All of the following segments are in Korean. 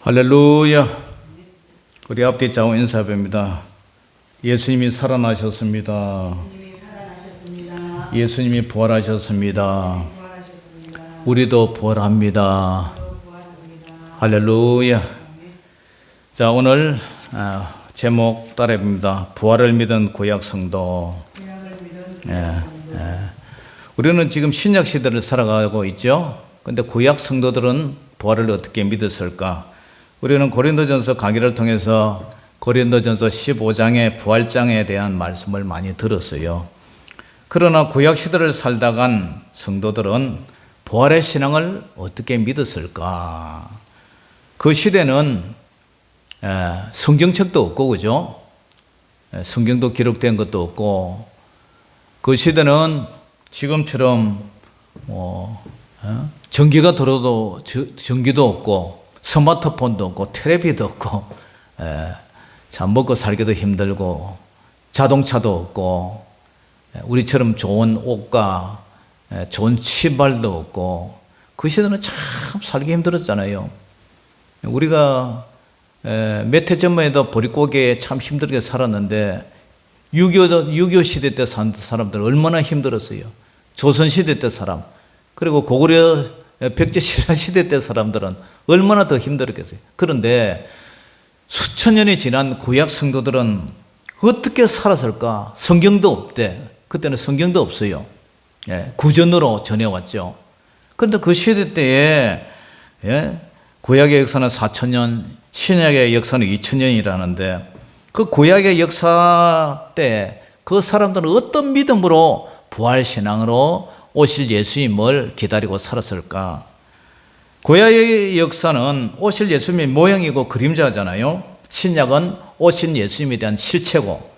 할렐루야. 우리 앞뒤 좌우 인사합니다. 예수님이 살아나셨습니다. 예수님이 부활하셨습니다. 우리도 부활합니다. 할렐루야. 자, 오늘 제목 따라해봅니다. 부활을 믿은 구약 성도. 우리는 지금 신약 시대를 살아가고 있죠. 근데 구약 성도들은 부활을 어떻게 믿었을까? 우리는 고린도전서 강의를 통해서 고린도전서 15장의 부활장에 대한 말씀을 많이 들었어요. 그러나 구약 시대를 살다간 성도들은 부활의 신앙을 어떻게 믿었을까? 그 시대는 성경책도 없고, 그죠? 성경도 기록된 것도 없고, 그 시대는 지금처럼 전기가 들어도 전기도 없고, 스마트폰도 없고, 텔레비도 없고, 참 먹고 살기도 힘들고, 자동차도 없고, 우리처럼 좋은 옷과 좋은 신발도 없고, 그 시대는 참 살기 힘들었잖아요. 우리가 몇 해 전에도 보릿고개에 참 힘들게 살았는데 6.25 시대 때 산 사람들 얼마나 힘들었어요. 조선시대 때 사람, 그리고 고구려 백제신라 시대 때 사람들은 얼마나 더 힘들었겠어요. 그런데 수천 년이 지난 구약 성도들은 어떻게 살았을까? 성경도 없대. 그때는 성경도 없어요. 구전으로 전해왔죠. 그런데 그 시대 때에 구약의 역사는 4,000년, 신약의 역사는 2,000년이라는데 그 구약의 역사 때 그 사람들은 어떤 믿음으로 부활신앙으로 오실 예수님을 기다리고 살았을까? 구약의 역사는 오실 예수님의 모형이고 그림자잖아요. 신약은 오신 예수님에 대한 실체고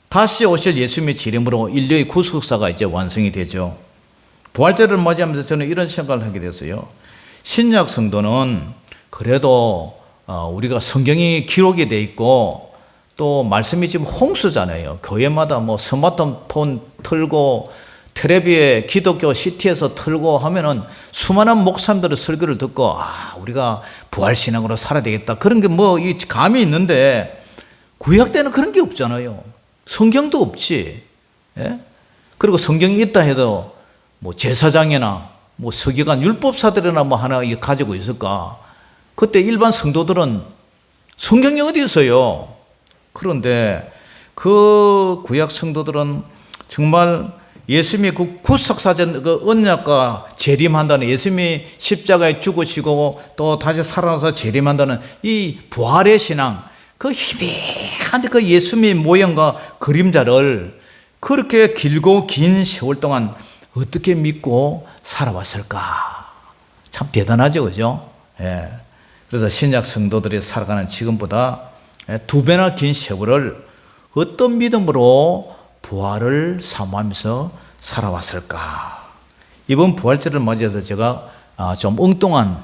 다시 오실 예수님의 지름으로 인류의 구속사가 이제 완성이 되죠. 부활절을 맞이하면서 저는 이런 생각을 하게 됐어요. 신약 성도는 그래도 우리가 성경이 기록이 돼 있고 또 말씀이 지금 홍수잖아요. 교회마다 뭐 스마트폰 틀고 텔레비에 기독교 시티에서 틀고 하면은 수많은 목사님들의 설교를 듣고 우리가 부활신앙으로 살아야 되겠다. 그런 게 뭐 이 감이 있는데 구약 때는 그런 게 없잖아요. 성경도 없지. 그리고 성경이 있다 해도 뭐 제사장이나 뭐 서기관 율법사들이나 뭐 하나 가지고 있을까? 그때 일반 성도들은 성경이 어디 있어요? 그런데 그 구약 성도들은 정말 예수님이 그 구속사전 그 언약과 재림한다는, 예수님이 십자가에 죽으시고 또 다시 살아나서 재림한다는 이 부활의 신앙, 그 희미한 그 예수님의 모형과 그림자를 그렇게 길고 긴 세월 동안 어떻게 믿고 살아왔을까? 참 대단하죠, 그죠? 그래서 신약 성도들이 살아가는 지금보다 2배나 긴 세월을 어떤 믿음으로 부활을 사모하면서 살아왔을까? 이번 부활절을 맞이해서 제가 좀 엉뚱한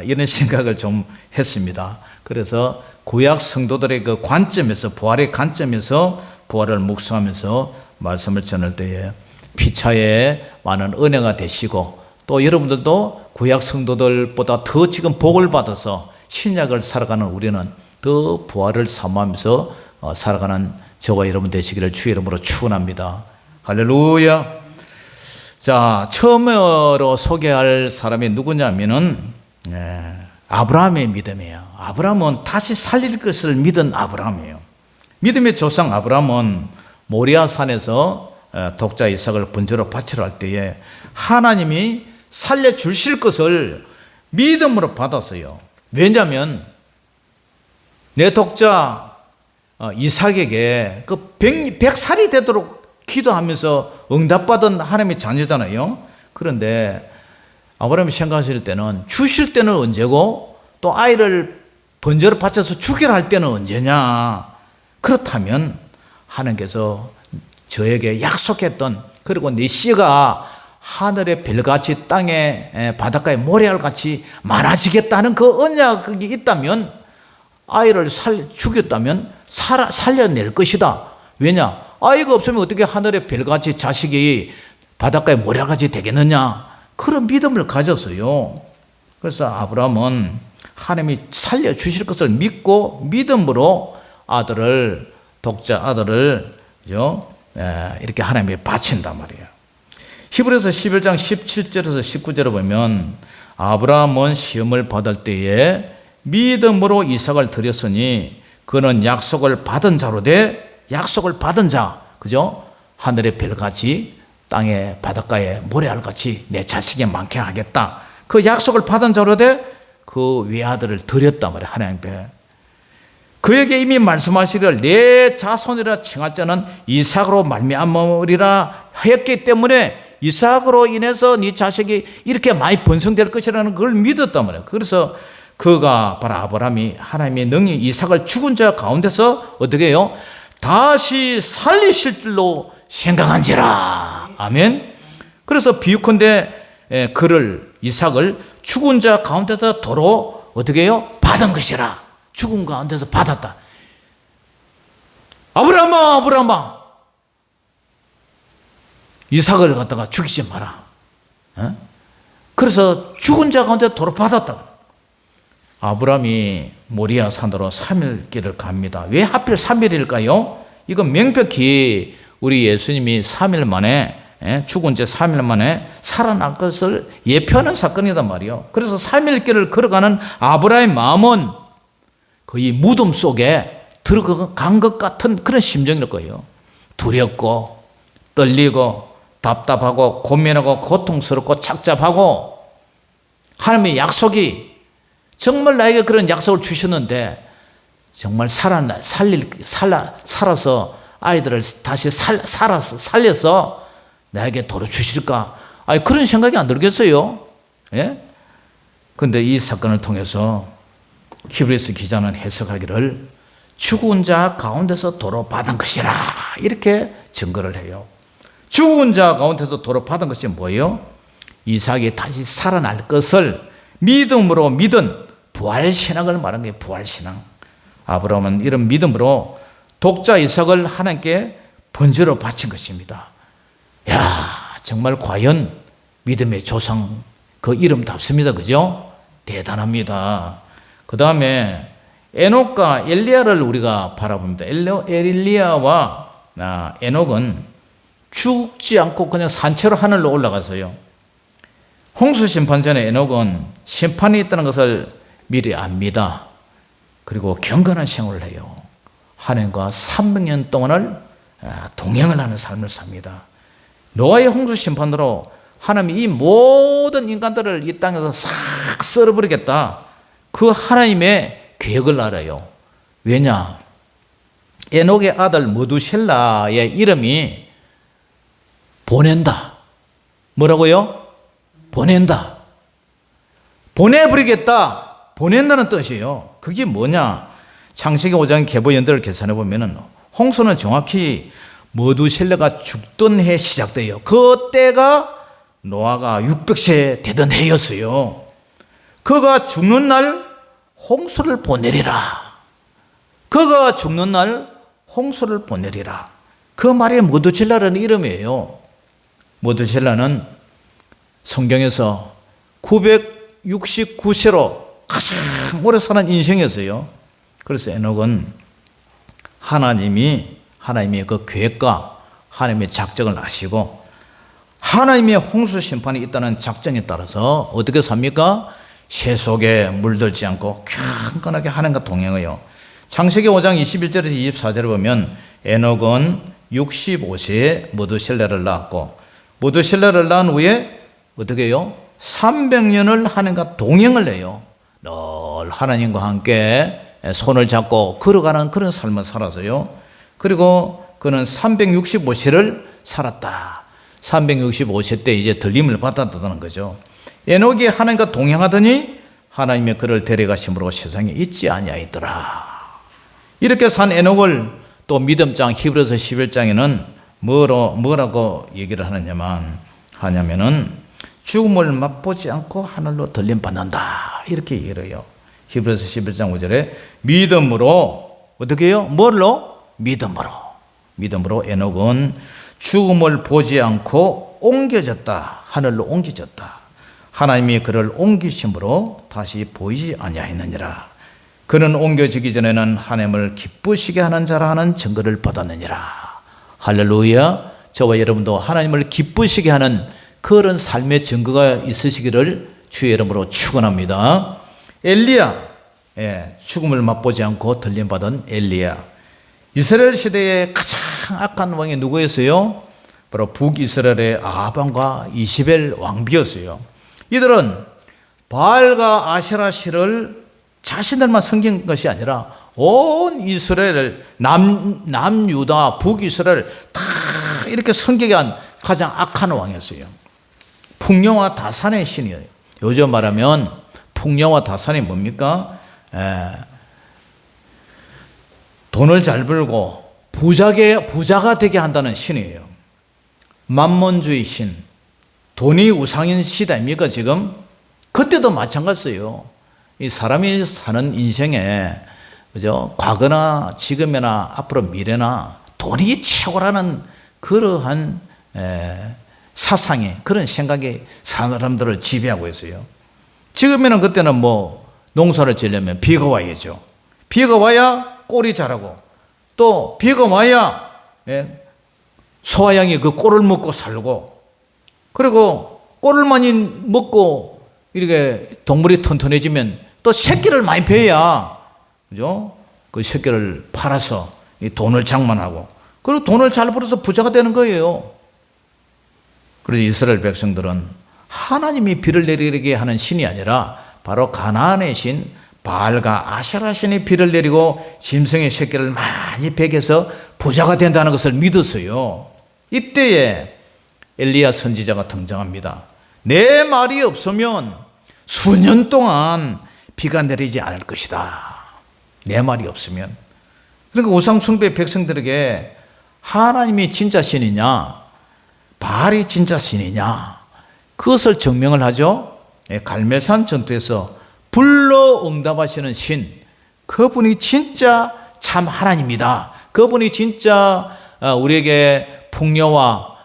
이런 생각을 좀 했습니다. 그래서 구약 성도들의 그 관점에서, 부활의 관점에서 부활을 묵상하면서 말씀을 전할 때에 피차에 많은 은혜가 되시고 또 여러분들도 구약 성도들보다 더 지금 복을 받아서 신약을 살아가는 우리는 더 부활을 사모하면서 살아가는 저와 여러분 되시기를 주의 이름으로 축원합니다. 할렐루야. 자, 처음으로 소개할 사람이 누구냐면은 아브라함의 믿음이에요. 아브라함은 다시 살릴 것을 믿은 아브라함이에요. 믿음의 조상 아브라함은 모리아 산에서 독자 이삭을 번제로 바치러 할 때에 하나님이 살려 주실 것을 믿음으로 받았어요. 왜냐하면 내 독자 이삭에게 그 100살이 되도록 기도하면서 응답받은 하나님의 자녀잖아요. 그런데 아브라함이 생각하실 때는 주실 때는 언제고 또 아이를 번제로 바쳐서 죽이라 할 때는 언제냐. 그렇다면 하나님께서 저에게 약속했던, 그리고 네 씨가 하늘의 별같이 땅의 바닷가의 모래알같이 많아지겠다는 그 언약이 있다면, 아이를 죽였다면 살려낼 것이다. 왜냐? 아이가 없으면 어떻게 하늘의 별같이 자식이 바닷가의 모래알같이 되겠느냐. 그런 믿음을 가졌어요. 그래서 아브라함은 하나님이 살려주실 것을 믿고 믿음으로 독자 아들을 이렇게 하나님께 바친단 말이에요. 히브리서 11장 17절에서 19절을 보면 아브라함은 시험을 받을 때에 믿음으로 이삭을 드렸으니 그는 약속을 받은 자로 돼. 약속을 받은 자, 그죠? 하늘의 별같이 땅의 바닷가에 모래알같이 내 자식이 많게 하겠다. 그 약속을 받은 자로 돼. 그 외아들을 드렸단 말이에요, 하나님께. 그에게 이미 말씀하시기를 내 자손이라 칭할 자는 이삭으로 말미암으리라 했기 때문에 이삭으로 인해서 네 자식이 이렇게 많이 번성될 것이라는 걸 믿었단 말이에요. 그래서 그가 바로 아브라함이 하나님의 능히 이삭을 죽은 자 가운데서 어떻게 해요? 다시 살리실 줄로 생각한지라. 아멘. 그래서 비유컨대 그를 이삭을 죽은 자 가운데서 도로 어떻게 해요? 받은 것이라. 죽은 가운데서 받았다. 아브라함아 이삭을 갖다가 죽이지 마라. 그래서 죽은 자 가운데 도로 받았다. 아브라함이 모리아 산으로 3일 길을 갑니다. 왜 하필 3일일까요? 이건 명백히 우리 예수님이 3일 만에 죽은 지 3일 만에 살아날 것을 예표하는 사건이단 말이에요. 그래서 3일 길을 걸어가는 아브라함의 마음은 거의 무덤 속에 들어간 것 같은 그런 심정일 거예요. 두렵고 떨리고 답답하고 고민하고 고통스럽고 착잡하고 하나님의 약속이 정말 나에게 그런 약속을 주셨는데 정말 살아서 아이들을 다시 살려서 나에게 도로 주실까? 그런 생각이 안 들겠어요. 예? 그런데 이 사건을 통해서 히브리서 기자는 해석하기를 죽은 자 가운데서 도로 받은 것이라 이렇게 증거를 해요. 죽은 자 가운데서 도로 받은 것이 뭐예요? 이삭이 다시 살아날 것을 믿음으로 믿은 부활신앙을 말한 거예요. 부활신앙. 아브라함은 이런 믿음으로 독자 이삭을 하나님께 번제로 바친 것입니다. 야, 정말 과연 믿음의 조상 그 이름답습니다. 그죠? 대단합니다. 그 다음에 에녹과 엘리야를 우리가 바라봅니다. 엘리야와 에녹은 죽지 않고 그냥 산채로 하늘로 올라갔어요. 홍수 심판 전에 에녹은 심판이 있다는 것을 미리 압니다. 그리고 경건한 생활을 해요. 하나님과 300년 동안을 동행을 하는 삶을 삽니다. 노아의 홍수 심판으로 하나님이 이 모든 인간들을 이 땅에서 싹 썰어버리겠다. 그 하나님의 계획을 알아요. 왜냐? 에녹의 아들 무두셀라의 이름이 보낸다. 뭐라고요? 보낸다. 보내버리겠다. 보낸다는 뜻이에요. 그게 뭐냐? 창세기 5장 계보연대를 계산해 보면은 홍수는 정확히 무두셀라가 죽던 해 시작돼요. 그때가 노아가 600세 되던 해였어요. 그가 죽는 날 홍수를 보내리라. 그가 죽는 날 홍수를 보내리라. 그 말이 무두셀라라는 이름이에요. 무두셀라는 성경에서 969세로 가장 오래 사는 인생이었어요. 그래서 에녹은 하나님의 그 계획과 하나님의 작정을 아시고 하나님의 홍수 심판이 있다는 작정에 따라서 어떻게 삽니까? 새 속에 물들지 않고 경건하게 하나님과 동행해요. 창세기 5장 21절에서 24절을 보면 에녹은 65세에 무두셀라를 낳았고 무두셀라를 낳은 후에 어떻게 해요? 300년을 하나님과 동행을 해요. 늘 하나님과 함께 손을 잡고 걸어가는 그런 삶을 살아서요. 그리고 그는 365세를 살았다. 365세 때 이제 들림을 받았다는 거죠. 에녹이 하나님과 동행하더니 하나님의 그를 데려가심으로 세상에 있지 아니하더라. 이렇게 산 에녹을 또 믿음장 히브리서 11장에는 뭐라고 얘기를 하냐면은 죽음을 맛보지 않고 하늘로 들림 받는다. 이렇게 얘기를 해요. 히브리서 11장 5절에 믿음으로 어떻게 해요? 뭘로? 믿음으로 에녹은 죽음을 보지 않고 옮겨졌다. 하늘로 옮겨졌다. 하나님이 그를 옮기심으로 다시 보이지 아니하였느니라. 그는 옮겨지기 전에는 하나님을 기쁘시게 하는 자라 하는 증거를 받았느니라. 할렐루야. 저와 여러분도 하나님을 기쁘시게 하는 그런 삶의 증거가 있으시기를 주의 이름으로 축원합니다. 엘리야, 죽음을 맛보지 않고 들림받은 엘리야. 이스라엘 시대의 가장 악한 왕이 누구였어요? 바로 북이스라엘의 아합과 이시벨 왕비였어요. 이들은 바알과 아세라신을 자신들만 섬긴 것이 아니라 온 이스라엘, 남유다, 북이스라엘 다 이렇게 섬기게 한 가장 악한 왕이었어요. 풍요와 다산의 신이에요. 요즘 말하면 풍요와 다산이 뭡니까? 돈을 잘 벌고 부자가 되게 한다는 신이에요. 만몬주의 신, 돈이 우상인 시대입니까 지금? 그때도 마찬가지예요. 이 사람이 사는 인생에 그죠? 과거나 지금이나 앞으로 미래나 돈이 최고라는 그러한 사상이, 그런 생각이 사람들을 지배하고 있어요. 지금에는 그때는 뭐 농사를 지으려면 비가 와야죠. 비가 와야 꼴이 자라고, 또 비가 와야 소와 양이 그 꼴을 먹고 살고, 그리고 꼴을 많이 먹고 이렇게 동물이 튼튼해지면 또 새끼를 많이 베야, 그죠? 그 새끼를 팔아서 이 돈을 장만하고, 그리고 돈을 잘 벌어서 부자가 되는 거예요. 그래서 이스라엘 백성들은 하나님이 비를 내리게 하는 신이 아니라 바로 가나안의 신 바알과 아세라 신이 비를 내리고 짐승의 새끼를 많이 베겨서 부자가 된다는 것을 믿었어요. 이때에 엘리야 선지자가 등장합니다. 내 말이 없으면 수년 동안 비가 내리지 않을 것이다. 내 말이 없으면. 그러니까 우상숭배 백성들에게 하나님이 진짜 신이냐, 바알이 진짜 신이냐, 그것을 증명을 하죠. 갈멜산 전투에서 불러 응답하시는 신, 그분이 진짜 참 하나님이다. 그분이 진짜 우리에게 풍요와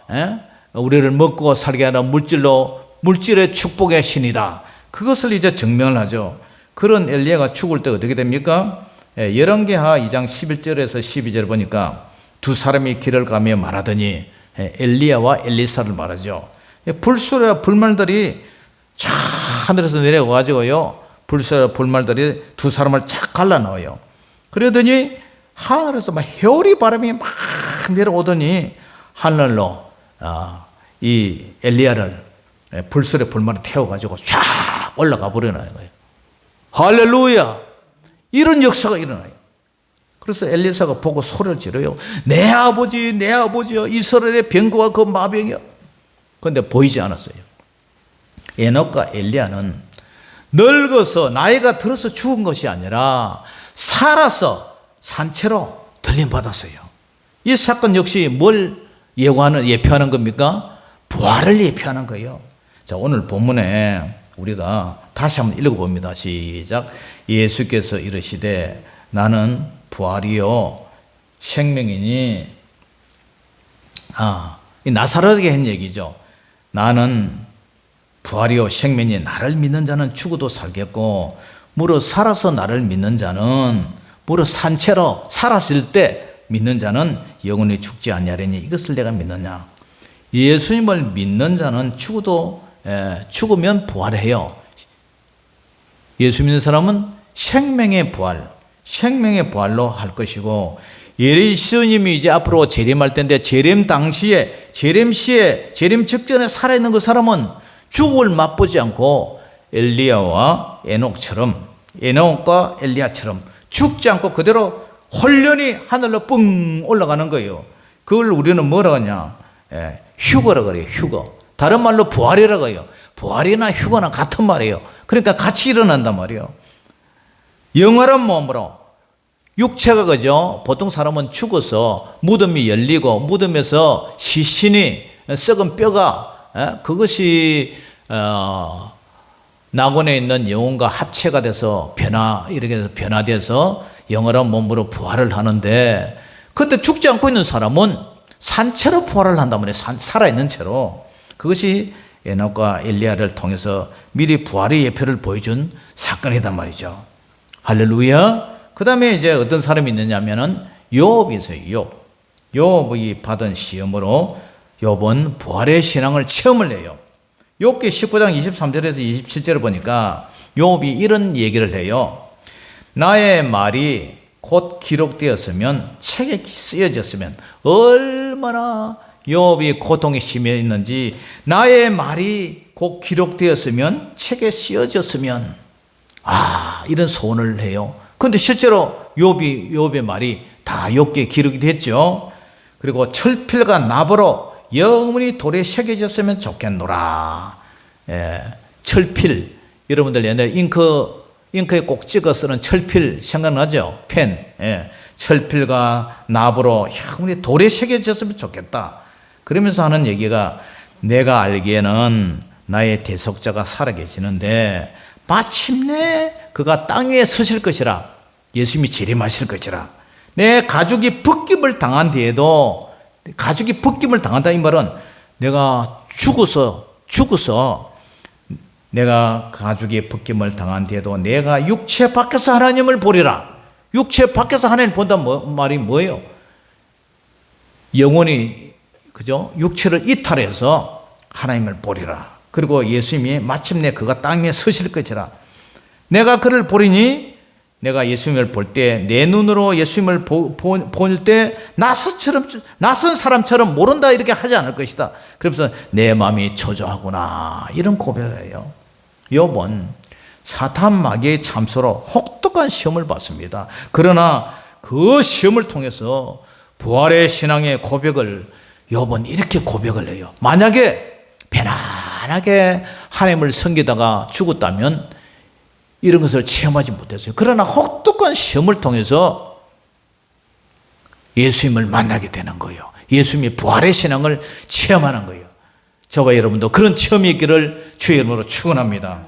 우리를 먹고 살게 하는 물질의 축복의 신이다. 그것을 이제 증명을 하죠. 그런 엘리야가 죽을 때 어떻게 됩니까? 열왕기하 2장 11절에서 12절 보니까 두 사람이 길을 가며 말하더니, 엘리야와 엘리사를 말하죠. 불수라 불말들이 쫙 하늘에서 내려와가지고요, 불수라 불말들이 두 사람을 착 갈라넣어요. 그러더니 하늘에서 막 해오리 바람이 막 내려오더니 하늘로 이 엘리야를 불술의 불말에 태워가지고 쫙 올라가 버리는 거예요. 할렐루야! 이런 역사가 일어나요. 그래서 엘리사가 보고 소리를 지르요. 내 아버지, 내 아버지여, 이스라엘의 병거와 그 마병이여. 그런데 보이지 않았어요. 에녹과 엘리야는 늙어서 나이가 들어서 죽은 것이 아니라 살아서 산채로 들림받았어요. 이 사건 역시 뭘 예표하는 겁니까? 부활을 예표하는 거예요. 자, 오늘 본문에 우리가 다시 한번 읽어봅니다. 시작. 예수께서 이르시되 나는 부활이요 생명이니, 이 나사렛에게 한 얘기죠. 나는 부활이요 생명이니 나를 믿는 자는 죽어도 살겠고 무릇 살아서 나를 믿는 자는 무릇 산채로 살았을 때 믿는 자는 영원히 죽지 아니하리니 이것을 내가 믿느냐. 예수님을 믿는 자는 죽으면 부활해요. 예수 믿는 사람은 생명의 부활로 할 것이고, 예수님이 이제 앞으로 재림할 때인데 재림 당시에, 재림 시에, 재림 직전에 살아있는 그 사람은 죽음을 맛보지 않고 엘리야와 에녹과 엘리야처럼 죽지 않고 그대로 홀연히 하늘로 뻥 올라가는 거예요. 그걸 우리는 뭐라고 하냐? 휴거라고 그래요. 휴거. 다른 말로 부활이라고 해요. 부활이나 휴거나 같은 말이에요. 그러니까 같이 일어난단 말이에요. 영원한 몸으로, 육체가 그죠? 보통 사람은 죽어서 무덤이 열리고 무덤에서 시신이, 썩은 뼈가, 그것이 낙원에 있는 영혼과 합체가 돼서 이렇게 해서 변화돼서 영원한 몸으로 부활을 하는데, 그때 죽지 않고 있는 사람은 산채로 부활을 한단 말이에요. 살아있는 채로. 그것이 에녹과 엘리야를 통해서 미리 부활의 예표를 보여준 사건이단 말이죠. 할렐루야. 그 다음에 이제 어떤 사람이 있느냐면은 욥이 있어요. 욥이 받은 시험으로 욥은 부활의 신앙을 체험을 해요. 욥기 19장 23절에서 27절을 보니까 욥이 이런 얘기를 해요. 나의 말이 곧 기록되었으면 책에 쓰여졌으면 얼마나 욥이 고통이 심했는지, 나의 말이 곧 기록되었으면 책에 쓰여졌으면, 이런 소원을 해요. 그런데 실제로 욥의 말이 다 욥기에 기록이 됐죠. 그리고 철필과 나무로 영원히 돌에 새겨졌으면 좋겠노라. 철필, 여러분들 옛날에 잉크에 꼭 찍어 쓰는 철필 생각나죠? 펜. 철필과 나무로 영원히 돌에 새겨졌으면 좋겠다. 그러면서 하는 얘기가, 내가 알기에는 나의 대속자가 살아계시는데 마침내 그가 땅 위에 서실 것이라. 예수님이 재림하실 것이라. 내 가죽이 벗김을 당한 뒤에도, 가죽이 벗김을 당한다 이 말은 내가 죽어서 내가 가죽이 벗김을 당한 뒤에도 내가 육체 밖에서 하나님을 보리라. 육체 밖에서 하나님 본다 말이 뭐예요? 영원히, 그죠? 육체를 이탈해서 하나님을 보리라. 그리고 예수님이 마침내 그가 땅 위에 서실 것이라. 내가 그를 보리니, 내가 예수님을 볼 때, 내 눈으로 예수님을 볼 때 낯선 사람처럼 모른다 이렇게 하지 않을 것이다. 그러면서 내 마음이 초조하구나, 이런 고백을 해요. 욥은 사탄 마귀의 참소로 혹독한 시험을 받습니다. 그러나 그 시험을 통해서 부활의 신앙의 고백을 욥은 이렇게 고백을 해요. 만약에 편안하게 하나님을 섬기다가 죽었다면 이런 것을 체험하지 못했어요. 그러나 혹독한 시험을 통해서 예수님을 만나게 되는 거예요. 예수님이 부활의 신앙을 체험하는 거예요. 저와 여러분도 그런 체험이 있기를 주의 이름으로 축원합니다.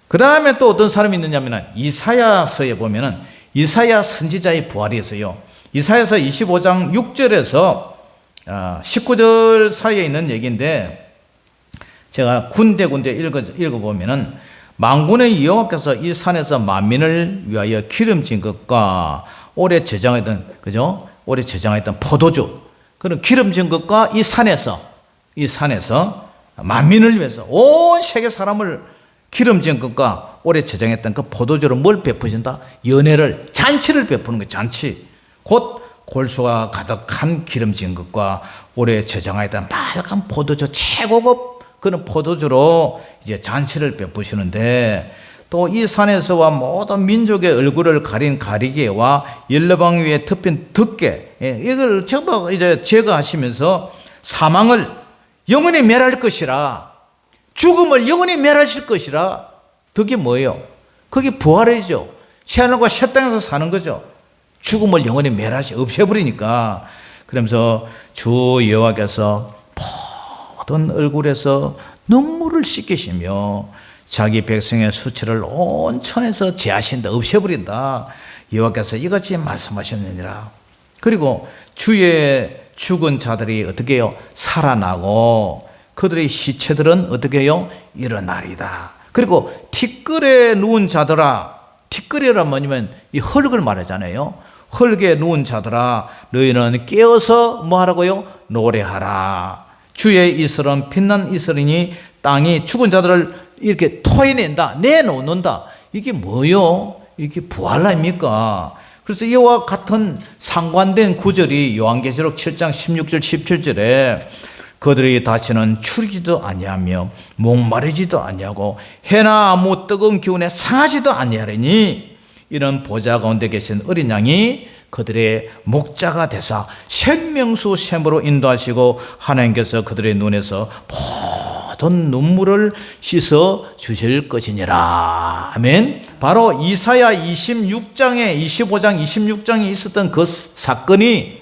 그 다음에 또 어떤 사람이 있느냐면 이사야서에 보면은 이사야 선지자의 부활이 있어요. 이사야서 25장 6절에서 19절 사이에 있는 얘기인데, 제가 군데군데 읽어보면은, 만군의 여호와께서 이 산에서 만민을 위하여 기름진 것과 오래 저장했던, 그죠? 오래 저장했던 포도주, 그런 기름진 것과 이 산에서 만민을 위해서 온 세계 사람을 기름진 것과 오래 저장했던 그 포도주로 뭘 베푸신다? 연회를, 잔치를 베푸는 거예요. 잔치. 곧 골수가 가득한 기름진 것과 오래 저장하였던 빨간 포도주, 최고급 그런 포도주로 이제 잔치를 베푸시는데, 또 이 산에서와 모든 민족의 얼굴을 가린 가리개와 열로방 위에 덮인 덮개, 이걸 전부 이제 제거하시면서 사망을 영원히 멸할 것이라, 죽음을 영원히 멸하실 것이라. 그게 뭐예요? 그게 부활이죠. 새하늘과 새 땅에서 사는 거죠. 죽음을 영원히 없애버리니까. 그러면서 주 여호와께서 모든 얼굴에서 눈물을 씻기시며 자기 백성의 수치를 온 천에서 제하신다, 없애버린다. 여호와께서 이같이 말씀하셨느니라. 그리고 주의 죽은 자들이 어떻게 해요? 살아나고 그들의 시체들은 어떻게 해요? 일어나리다. 그리고 티끌에 누운 자들아, 티끌이란 뭐냐면 이 흙을 말하잖아요. 흙에 누운 자들아, 너희는 깨어서 뭐 하라고요? 노래하라. 주의 이슬은 빛난 이슬이니 땅이 죽은 자들을 이렇게 토해낸다, 내놓는다. 이게 뭐요? 이게 부활 아닙니까? 그래서 이와 같은 상관된 구절이 요한계시록 7장 16절 17절에 그들이 다시는 추리지도 아니하며 목마르지도 아니하고 해나 아무 뜨거운 기운에 상하지도 아니하리니 이런 보좌 가운데 계신 어린 양이 그들의 목자가 되사 생명수 샘으로 인도하시고 하나님께서 그들의 눈에서 모든 눈물을 씻어 주실 것이니라. 아멘. 바로 이사야 25장 26장에 있었던 그 사건이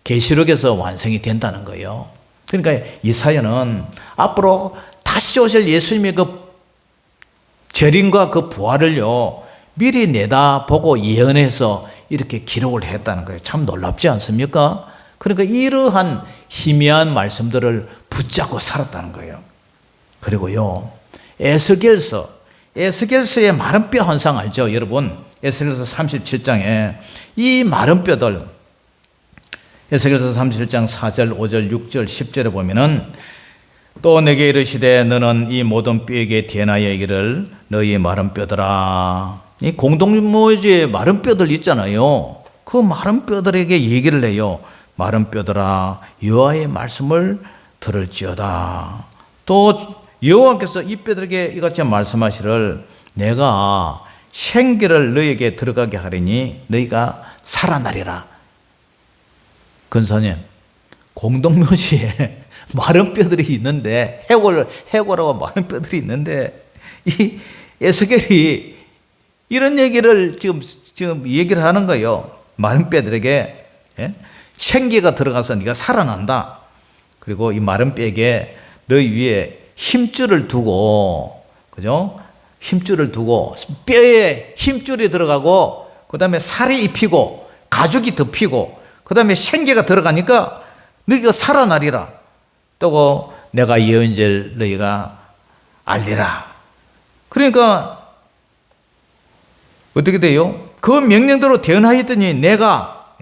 계시록에서 완성이 된다는 거예요. 그러니까 이사야는 앞으로 다시 오실 예수님의 그 재림과 그 부활을요 미리 내다보고 예언해서 이렇게 기록을 했다는 거예요. 참 놀랍지 않습니까? 그러니까 이러한 희미한 말씀들을 붙잡고 살았다는 거예요. 그리고요, 에스겔서의 마른 뼈 환상 알죠? 여러분, 에스겔서 37장에 이 마른 뼈들, 에스겔서 37장 4절, 5절, 6절, 10절에 보면은 또 내게 이르시되 너는 이 모든 뼈에게 대하여 이르기를 너희 마른 뼈들아. 이 공동묘지에 마른 뼈들 있잖아요. 그 마른 뼈들에게 얘기를 해요. 마른 뼈들아, 여호와의 말씀을 들을지어다. 또 여호와께서 이 뼈들에게 이같이 말씀하시를 내가 생기를 너희에게 들어가게 하리니 너희가 살아나리라. 근사님, 공동묘지에 마른 뼈들이 있는데, 해골하고 마른 뼈들이 있는데, 이 에스겔이 이런 얘기를 지금 얘기를 하는 거예요. 마른 뼈들에게 생기가 들어가서 네가 살아난다. 그리고 이 마른 뼈에게 너희 위에 힘줄을 두고, 그죠? 힘줄을 두고 뼈에 힘줄이 들어가고, 그 다음에 살이 입히고 가죽이 덮이고, 그 다음에 생기가 들어가니까 너희가 살아나리라. 또 내가 예언절 너희가 알리라. 그러니까 어떻게 돼요? 그 명령대로 대언하였더니 내가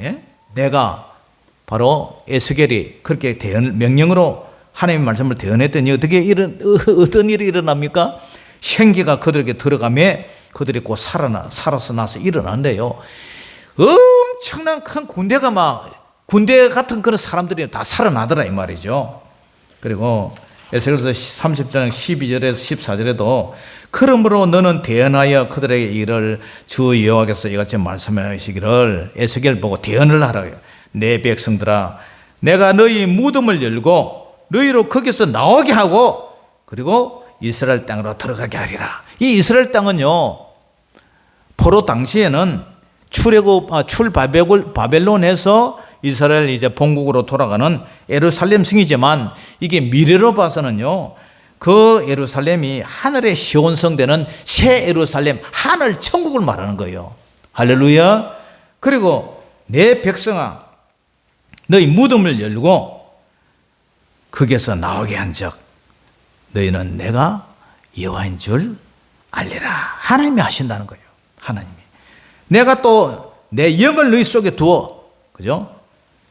바로 에스겔이 그렇게 명령으로 하나님의 말씀을 대언했더니 어떤 일이 일어납니까? 생기가 그들에게 들어가며 그들이 곧 살아서 나서 일어난대요. 엄청난 큰 군대 같은 그런 사람들이 다 살아나더라 이 말이죠. 그리고 에스겔서 30장 12절에서 14절에도 그러므로 너는 대언하여 그들에게 이를 주 여호와께서 이같이 말씀하시기를, 에스겔 보고 대언을 하라고요. 내 백성들아, 내가 너희 무덤을 열고 너희로 거기서 나오게 하고 그리고 이스라엘 땅으로 들어가게 하리라. 이 이스라엘 땅은요, 포로 당시에는 바벨론에서 이스라엘 이제 본국으로 돌아가는 예루살렘 성이지만, 이게 미래로 봐서는요, 그 예루살렘이 하늘의 시온성 되는 새 예루살렘, 하늘 천국을 말하는 거예요. 할렐루야. 그리고 내 백성아, 너희 무덤을 열고 거기에서 나오게 한즉 너희는 내가 여호와인 줄 알리라. 하나님이 하신다는 거예요. 하나님이. 내가 또 내 영을 너희 속에 두어, 그죠?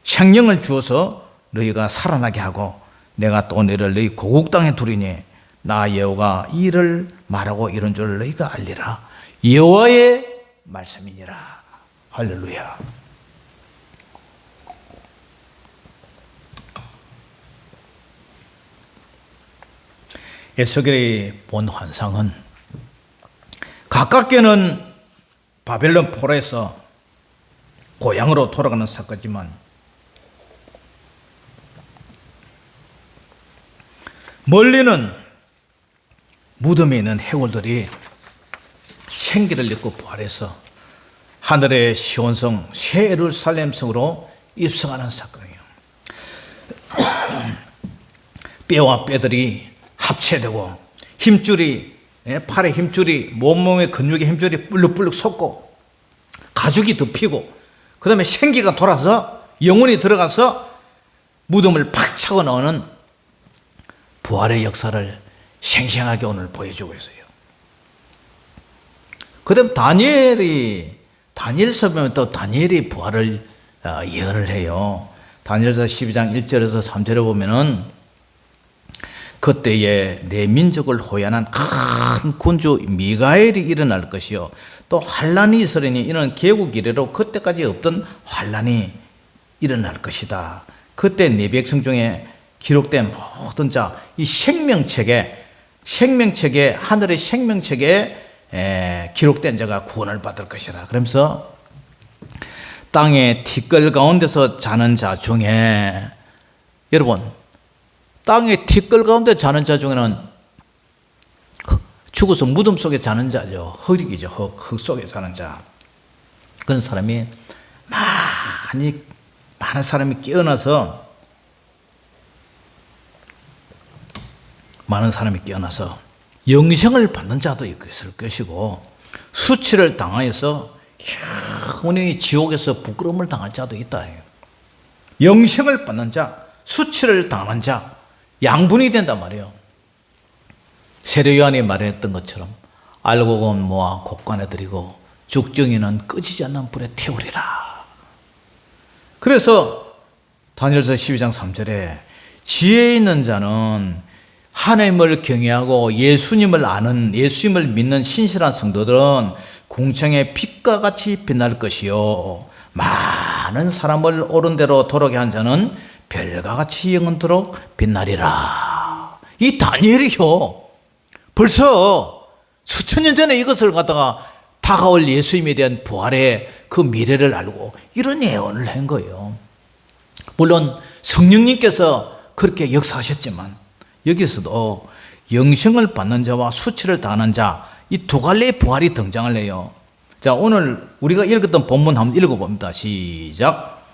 생명을 주어서 너희가 살아나게 하고 내가 또 너희를 너희 고국 땅에 두리니 나 여호와가 이 일을 말하고 이런 줄 너희가 알리라. 여호와의 말씀이니라. 할렐루야. 에스겔이 본 환상은 가깝게는 바벨론 포로에서 고향으로 돌아가는 사건이지만, 멀리는 무덤에 있는 해골들이 생기를 입고 부활해서 하늘의 시온성 새 예루살렘 성으로 입성하는 사건이에요. 뼈와 뼈들이 합체되고 힘줄이, 팔의 힘줄이, 몸의 근육의 힘줄이 불룩불룩 솟고 가죽이 덮이고, 그 다음에 생기가 돌아서 영혼이 들어가서 무덤을 팍 차고 나오는 부활의 역사를 생생하게 오늘 보여주고 있어요. 그 다음 다니엘서 보면 또 다니엘이 부활을 예언을 해요. 다니엘서 12장 1절에서 3절에 보면은 그때에 내 민족을 호연한 큰 군주 미가엘이 일어날 것이요, 또 환란이 있으리니 이는 개국 이래로 그때까지 없던 환란이 일어날 것이다. 그때 네 백성 중에 기록된 모든 자, 이 생명책에 하늘의 생명책에 기록된 자가 구원을 받을 것이라. 그러면서 땅의 티끌 가운데서 자는 자 중에, 여러분, 땅의 티끌 가운데 자는 자 중에는 죽어서 무덤 속에 자는 자죠. 흙이죠. 흙 속에 자는 자. 그런 사람이 많은 사람이 깨어나서 영생을 받는 자도 있을 것이고, 수치를 당하여서 영원히 지옥에서 부끄러움을 당할 자도 있다. 영생을 받는 자, 수치를 당하는 자, 양분이 된단 말이에요. 세례요한이 말했던 것처럼 알곡은 모아 곡간에 들이고 죽정이는 끄지지 않는 불에 태우리라. 그래서 다니엘서 12장 3절에 지혜 있는 자는 하나님을 경외하고 예수님을 아는, 예수님을 믿는 신실한 성도들은 궁창의 빛과 같이 빛날 것이요 많은 사람을 옳은 대로 도르게 한 자는 별과 같이 영원토록 빛나리라. 이 다니엘이요 벌써 수천 년 전에 이것을 갖다가 다가올 예수님에 대한 부활의 그 미래를 알고 이런 예언을 한 거예요. 물론 성령님께서 그렇게 역사하셨지만 여기서도 영생을 받는 자와 수치를 당하는 자, 이 두 갈래의 부활이 등장을 해요. 자, 오늘 우리가 읽었던 본문 한번 읽어봅니다. 시작.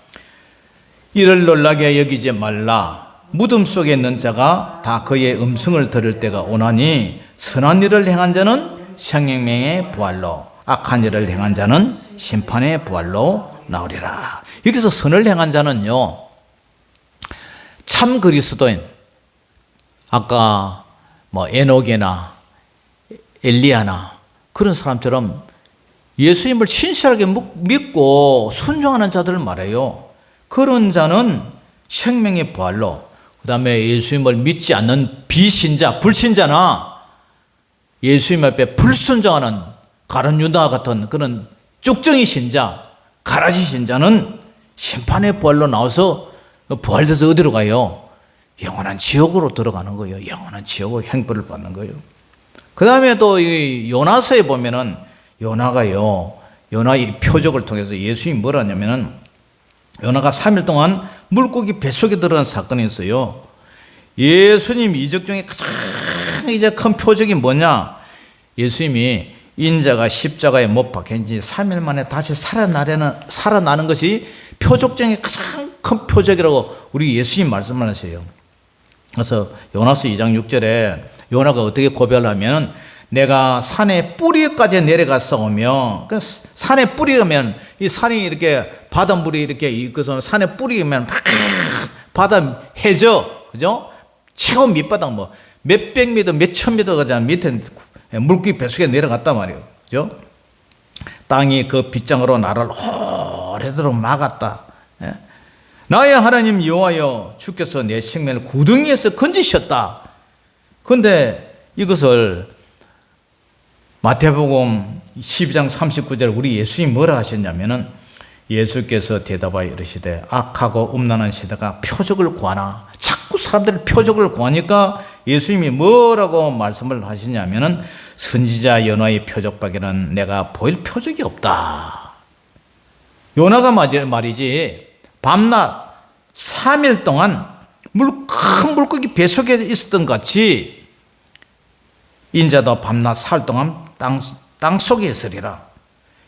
이를 놀라게 여기지 말라. 무덤 속에 있는 자가 다 그의 음성을 들을 때가 오나니 선한 일을 행한 자는 생명의 부활로, 악한 일을 행한 자는 심판의 부활로 나오리라. 여기서 선을 행한 자는요, 참 그리스도인, 아까 에녹이나 엘리야나 그런 사람처럼 예수님을 신실하게 믿고 순종하는 자들을 말해요. 그런 자는 생명의 부활로, 그 다음에 예수님을 믿지 않는 비신자, 불신자나 예수님 앞에 불순종하는 가룟 유다 같은 그런 쭉정이 신자, 가라지 신자는 심판의 부활로 나와서 부활돼서 어디로 가요? 영원한 지옥으로 들어가는 거예요. 영원한 지옥의 형벌을 받는 거예요. 그 다음에 또 이 요나서에 보면은 요나가요, 요나의 표적을 통해서 예수님이 뭐라 하냐면은 요나가 3일 동안 물고기 뱃속에 들어간 사건이 있어요. 예수님 이적 중에 가장 이제 큰 표적이 뭐냐? 예수님이 인자가 십자가에 못 박힌 지 3일 만에 다시 살아나는 것이 표적 중에 가장 큰 표적이라고 우리 예수님 말씀을 하세요. 그래서 요나서 2장 6절에 요나가 어떻게 고백을 하면 내가 산의 뿌리까지 내려가서 오며, 산의 뿌리면 이 산이 이렇게 바닷물이 이렇게 이것은 산의 뿌리면 막 바다 해저, 그죠? 최고 밑바닥 몇백 미터, 몇천 미터 가지 않은 밑에 물고기 뱃속에 내려갔단 말이에요. 그죠? 땅이 그 빗장으로 나를 오래도록 막았다. 예? 나의 하나님 여호와여, 주께서 내 생명을 구덩이에서 건지셨다. 그런데 이것을 마태복음 12장 39절 우리 예수님이 뭐라 하셨냐면은 예수께서 대답하여 이르시되 악하고 음란한 세대가 표적을 구하나, 자꾸 사람들이 표적을 구하니까 예수님이 뭐라고 말씀을 하시냐면은 선지자 요나의 표적밖에는 내가 보일 표적이 없다. 요나가 말이지 밤낮 3일 동안 큰 물고기 뱃속에 있었던 같이 인자도 밤낮 4일 동안 땅 속에 있으리라.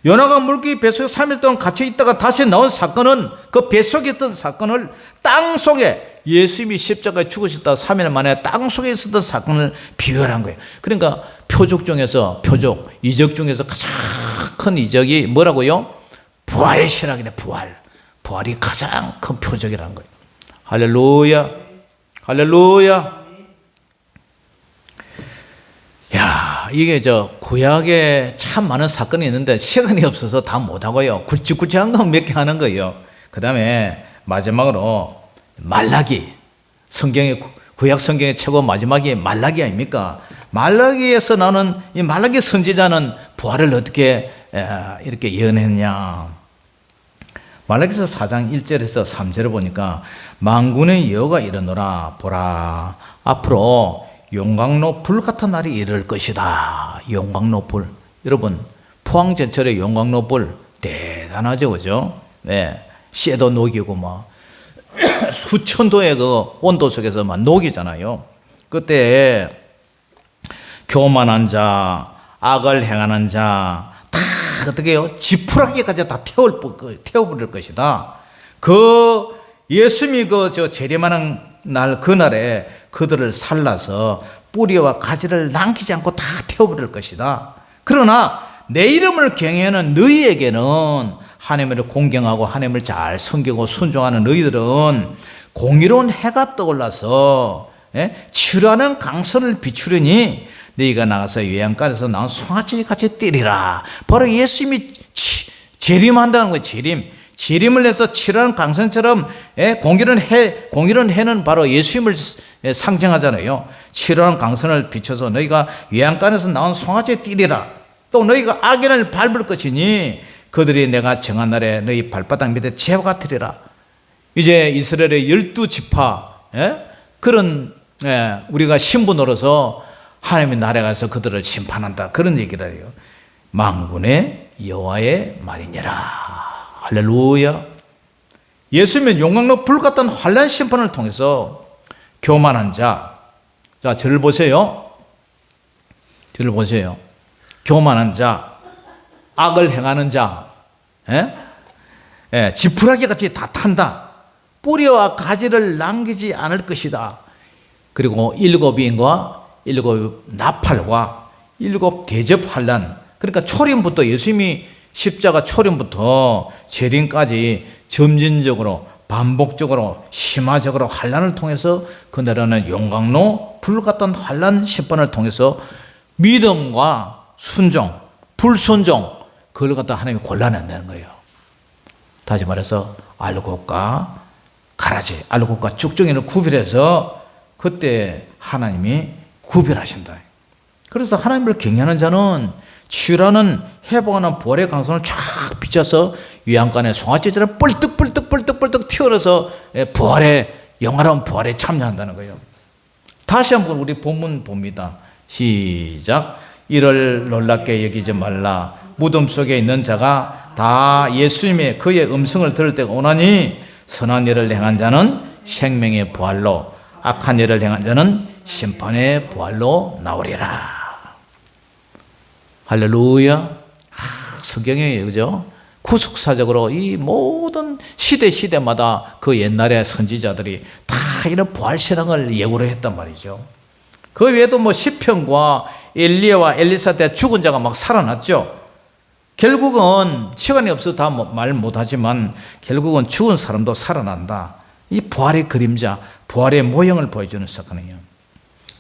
요나가 물고기 뱃속에 3일 동안 갇혀 있다가 다시 나온 사건은, 그 뱃속에 있던 사건을 땅 속에, 예수님이 십자가에 죽으셨다 3일 만에 땅 속에 있었던 사건을 비교한 거예요. 그러니까 표적 중에서, 이적 중에서 가장 큰 이적이 뭐라고요? 부활신학이네. 부활이 가장 큰 표적이라는 거예요. 할렐루야, 할렐루야. 야, 이게 구약에 참 많은 사건이 있는데 시간이 없어서 다 못하고요. 굵직굵직한 거 몇 개 하는 거예요. 그 다음에 마지막으로 말라기, 구약 성경의 최고 마지막이 말라기 아닙니까? 말라기에서 나오는 이 말라기 선지자는 부활을 어떻게 이렇게 예언했냐? 말라기서 4장 1절에서 3절을 보니까 만군의 여호와가 이르노라, 보라, 앞으로 용광로 불 같은 날이 이를 것이다. 용광로 불. 여러분, 포항제철의 용광로 불 대단하죠, 그죠? 네, 쇠도 녹이고 수천 도의 그 온도 속에서 녹이잖아요. 그때 교만한 자, 악을 행하는 자, 다 어떻게 해요? 지푸라기까지 다 태워버릴 것이다. 예수님이 재림하는 날, 그날에 그들을 살라서 뿌리와 가지를 남기지 않고 다 태워버릴 것이다. 그러나 내 이름을 경외하는 너희에게는, 하나님을 공경하고 하나님을 잘 섬기고 순종하는 너희들은 공의로운 해가 떠올라서 치료하는 강선을 비추려니 너희가 나가서 외양간에서 나온 송아지 같이 뛰리라. 바로 예수님이 재림한다는 거예요. 재림을 해서 칠한 강선처럼 공기는 해는 바로 예수님을 상징하잖아요. 칠한 강선을 비춰서 너희가 외양간에서 나온 송아지에 뛰리라. 또 너희가 악인을 밟을 것이니 그들이 내가 정한 날에 너희 발바닥 밑에 재와 같으리라. 이제 이스라엘의 12지파 그런 우리가 신분으로서 하나님의 나라에 가서 그들을 심판한다. 그런 얘기를 해요. 만군의 여호와의 말이니라. 할렐루야. 예수님은 용광로 불 같은 환난 심판을 통해서 교만한 자, 자 저를 보세요. 저를 보세요. 교만한 자, 악을 행하는 자, 지푸라기 같이 다 탄다. 뿌리와 가지를 남기지 않을 것이다. 그리고 7인과 7 나팔과 7 대접 환난. 그러니까 초림부터 예수님이 십자가 초림부터 재림까지 점진적으로 반복적으로 심화적으로 환난을 통해서 그날에는 용광로 불 같은 환난 심판을 통해서 믿음과 순종, 불순종 그걸 갖다 하나님이 골라낸다는 거예요. 다시 말해서 알곡과 가라지, 알곡과 쭉정이를 구별해서 그때 하나님이 구별하신다. 그래서 하나님을 경외하는 자는 치유라는 회복하는 부활의 강선을 쫙 비춰서 위안간에 송아지처럼 뻘떡뻘떡 튀어나서 부활의 영화로운 부활에 참여한다는 거예요. 다시 한번 우리 본문 봅니다. 시작. 이를 놀랍게 여기지 말라. 무덤 속에 있는 자가 다 예수님의 그의 음성을 들을 때가 오나니 선한 일을 행한 자는 생명의 부활로 악한 일을 행한 자는 심판의 부활로 나오리라. 할렐루야. 성경에 그죠? 구속사적으로 이 모든 시대마다 그 옛날의 선지자들이 다 이런 부활신앙을 예고를 했단 말이죠. 그 외에도 뭐 시편과 엘리야와 엘리사 때 죽은 자가 막 살아났죠. 결국은 시간이 없어서 다 말 못하지만 결국은 죽은 사람도 살아난다. 이 부활의 그림자, 부활의 모형을 보여주는 사건이에요.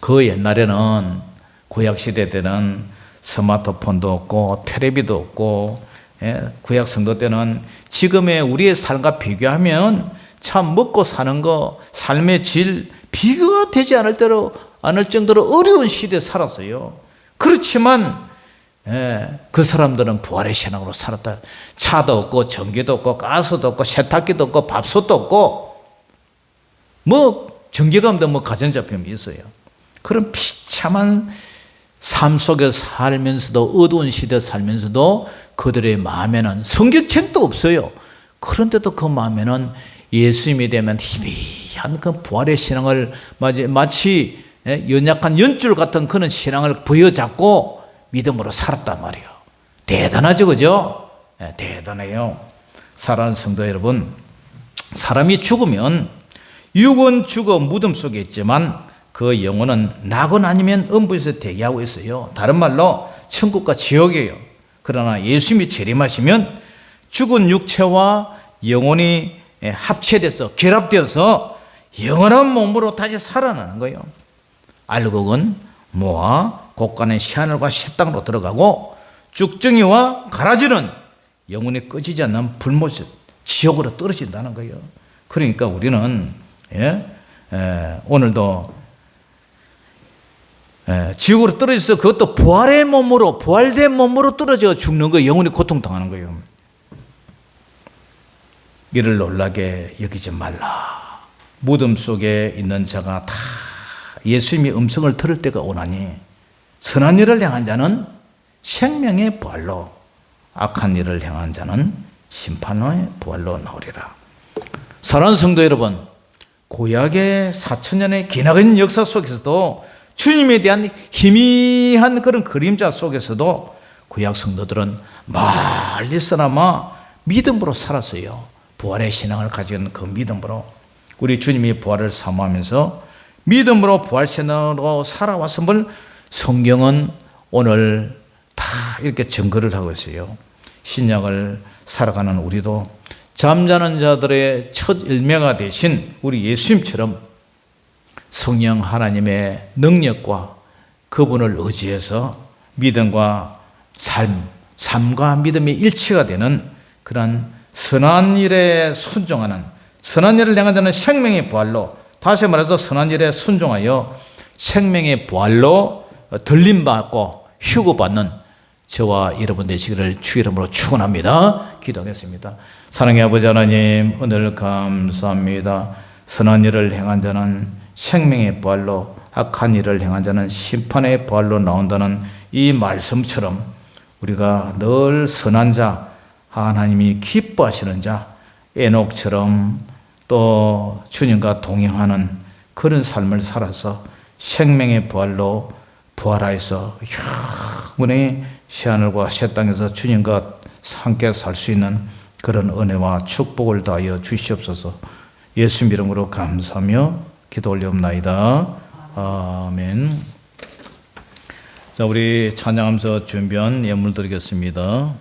그 옛날에는 구약시대 때는 스마트폰도 없고 텔레비도 없고 구약 성도 때는 지금의 우리의 삶과 비교하면 참 먹고 사는 거, 삶의 질 비교가 되지 않을 정도로 어려운 시대에 살았어요. 그렇지만 그 사람들은 부활의 신앙으로 살았다. 차도 없고 전기도 없고 가스도 없고 세탁기도 없고 밥솥도 없고 뭐 전기감도 뭐 가전제품이 있어요. 그런 비참한 삶 속에 살면서도 어두운 시대에 살면서도 그들의 마음에는 성경책도 없어요. 그런데도 그 마음에는 예수님이 되면 희미한 그 부활의 신앙을 마치 연약한 연줄 같은 그런 신앙을 부여잡고 믿음으로 살았단 말이에요. 대단하죠, 그죠? 대단해요. 사랑하는 성도 여러분, 사람이 죽으면 육은 죽어 무덤 속에 있지만 그 영혼은 낙은 아니면 음부에서 대기하고 있어요. 다른 말로 천국과 지옥이에요. 그러나 예수님이 재림하시면 죽은 육체와 영혼이 합체돼서 결합되어서 영원한 몸으로 다시 살아나는 거예요. 알곡은 모아 곳간의 시하늘과 식당으로 들어가고 쭉정이와 가라지는 영혼이 꺼지지 않는 불못이 지옥으로 떨어진다는 거예요. 그러니까 우리는 오늘도 지옥으로 떨어져서 그것도 부활의 몸으로, 부활된 몸으로 떨어져 죽는 거예요. 영혼이 고통당하는 거예요. 이를 놀라게 여기지 말라. 무덤 속에 있는 자가 다 예수님의 음성을 들을 때가 오나니 선한 일을 행한 자는 생명의 부활로, 악한 일을 행한 자는 심판의 부활로 나오리라. 사랑하는 성도 여러분, 구약의 4,000년의 기나긴 역사 속에서도 주님에 대한 희미한 그런 그림자 속에서도 구약 성도들은 멀리서나마 믿음으로 살았어요. 부활의 신앙을 가지고 있는 그 믿음으로 우리 주님이 부활을 사모하면서 믿음으로 부활신앙으로 살아왔음을 성경은 오늘 다 이렇게 증거를 하고 있어요. 신약을 살아가는 우리도 잠자는 자들의 첫 열매가 되신 우리 예수님처럼 성령 하나님의 능력과 그 그분을 의지해서 믿음과 삶과 믿음이 일치가 되는 그런 선한 일에 순종하는, 선한 일을 향한 자는 생명의 부활로, 다시 말해서 선한 일에 순종하여 생명의 부활로 들림받고 휴거받는 저와 여러분 되시기를 주 이름으로 축원합니다. 기도하겠습니다. 사랑의 아버지 하나님, 오늘 감사합니다. 선한 일을 행한 자는 생명의 부활로, 악한 일을 행한 자는 심판의 부활로 나온다는 이 말씀처럼 우리가 늘 선한 자, 하나님이 기뻐하시는 자, 에녹처럼 또 주님과 동행하는 그런 삶을 살아서 생명의 부활로 부활하여서 영원히 새하늘과 새 땅에서 주님과 함께 살 수 있는 그런 은혜와 축복을 다하여 주시옵소서. 예수님 이름으로 감사하며 기도 올리옵나이다. 아멘. 자, 우리 찬양하면서 준비한 예물 드리겠습니다.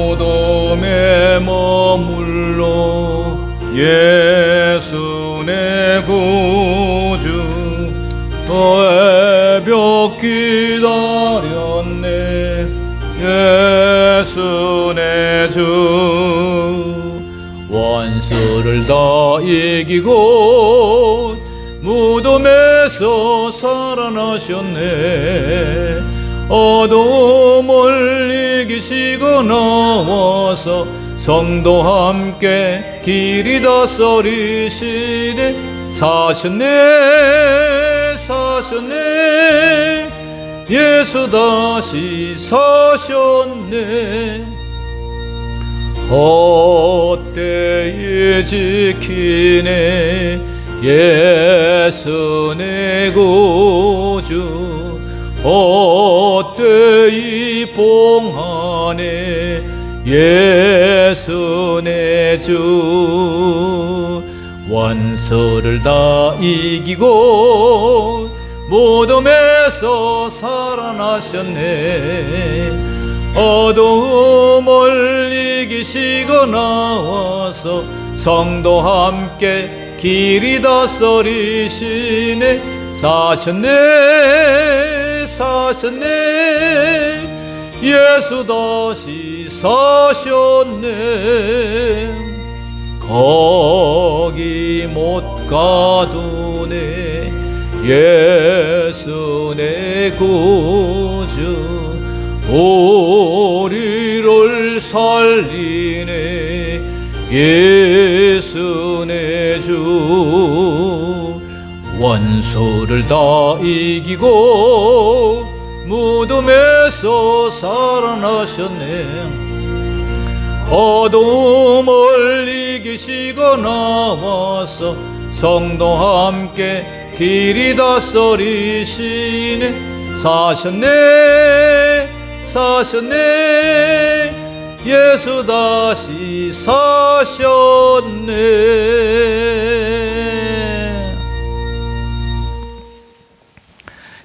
무덤에 머물러 예수 내 구주 새벽 기다렸네 예수 내 주 원수를 다 이기고 무덤에서 살아나셨네 어둠을 이기시고 나와서 성도 함께 길이 다스리시네 사셨네 사셨네 예수 다시 사셨네 헛되이 지키네 예수 내 구주 헛되이 봉하네 예수 내 주 원수를 다 이기고 무덤에서 살아나셨네 어둠을 이기시고 나와서 성도 함께 길이 다스리시네 사셨네 사셨네 예수 다시 사셨네 거기 못 가두네 예수 내 구주 우리를 살리네 예수 내 주 원수를 다 이기고 무덤에서 살아나셨네 어둠을 이기시고 나와서 성도 함께 길이 다스리시네 사셨네 사셨네 예수 다시 사셨네.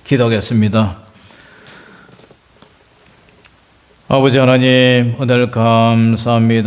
기도하겠습니다. 아버지 하나님, 오늘 감사합니다.